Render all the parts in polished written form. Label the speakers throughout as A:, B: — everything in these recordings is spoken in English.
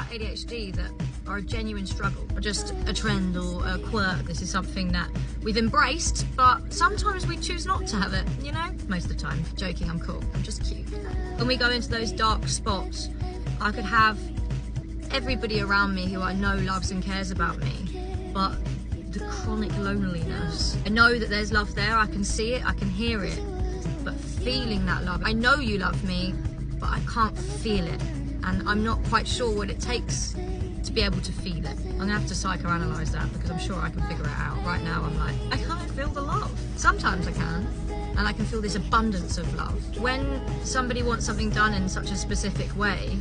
A: about ADHD that are a genuine struggle, or just a trend or a quirk. This is something that we've embraced, but sometimes we choose not to have it, you know? Most of the time. Joking, I'm cool. I'm just cute. When we go into those dark spots, I could have everybody around me who I know loves and cares about me, but the chronic loneliness. I know that there's love there, I can see it, I can hear it, but feeling that love. I know you love me, but I can't feel it, and I'm not quite sure what it takes to be able to feel it. I'm gonna have to psychoanalyze that because I'm sure I can figure it out. Right now I'm like, I can't feel the love. Sometimes I can, and I can feel this abundance of love. When somebody wants something done in such a specific way,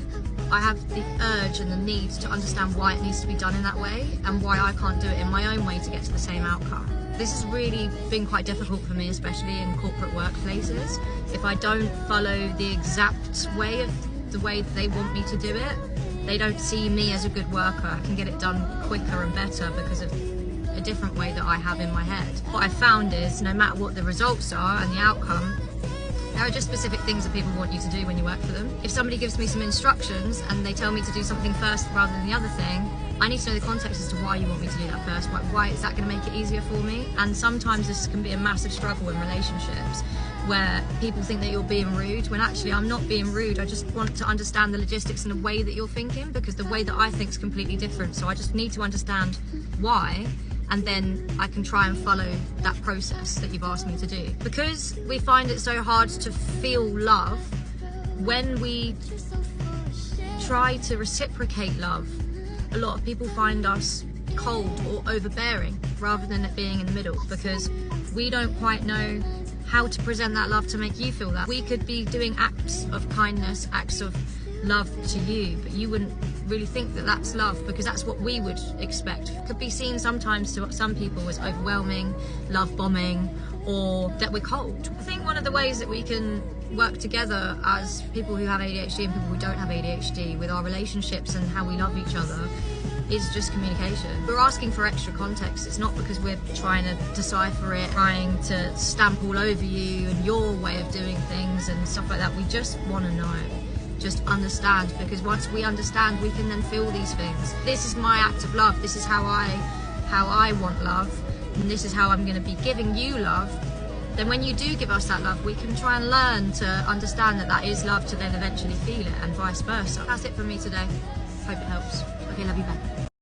A: I have the urge and the need to understand why it needs to be done in that way and why I can't do it in my own way to get to the same outcome. This has really been quite difficult for me, especially in corporate workplaces. If I don't follow the exact way of the way that they want me to do it, they don't see me as a good worker. I can get it done quicker and better because of a different way that I have in my head. What I've found is no matter what the results are and the outcome, there are just specific things that people want you to do when you work for them. If somebody gives me some instructions and they tell me to do something first rather than the other thing, I need to know the context as to why you want me to do that first. Why is that going to make it easier for me? And sometimes this can be a massive struggle in relationships where people think that you're being rude when actually I'm not being rude. I just want to understand the logistics in the way that you're thinking, because the way that I think is completely different. So I just need to understand why, and then I can try and follow that process that you've asked me to do. Because we find it so hard to feel love, when we try to reciprocate love, a lot of people find us cold or overbearing rather than it being in the middle, because we don't quite know how to present that love to make you feel that. We could be doing acts of kindness, acts of love to you, but you wouldn't really think that that's love because that's what we would expect. It could be seen sometimes to some people as overwhelming, love bombing, or that we're cold. I think one of the ways that we can work together as people who have ADHD and people who don't have ADHD with our relationships and how we love each other is just communication. We're asking for extra context. It's not because we're trying to decipher it, trying to stamp all over you and your way of doing things and stuff like that. We just want to know. Just understand, because once we understand, we can then feel these things. This is my act of love. This is how I want love, and this is how I'm going to be giving you love. Then when you do give us that love, we can try and learn to understand that that is love to then eventually feel it, and vice versa. That's it for me today. Hope it helps. Okay, love you, bye.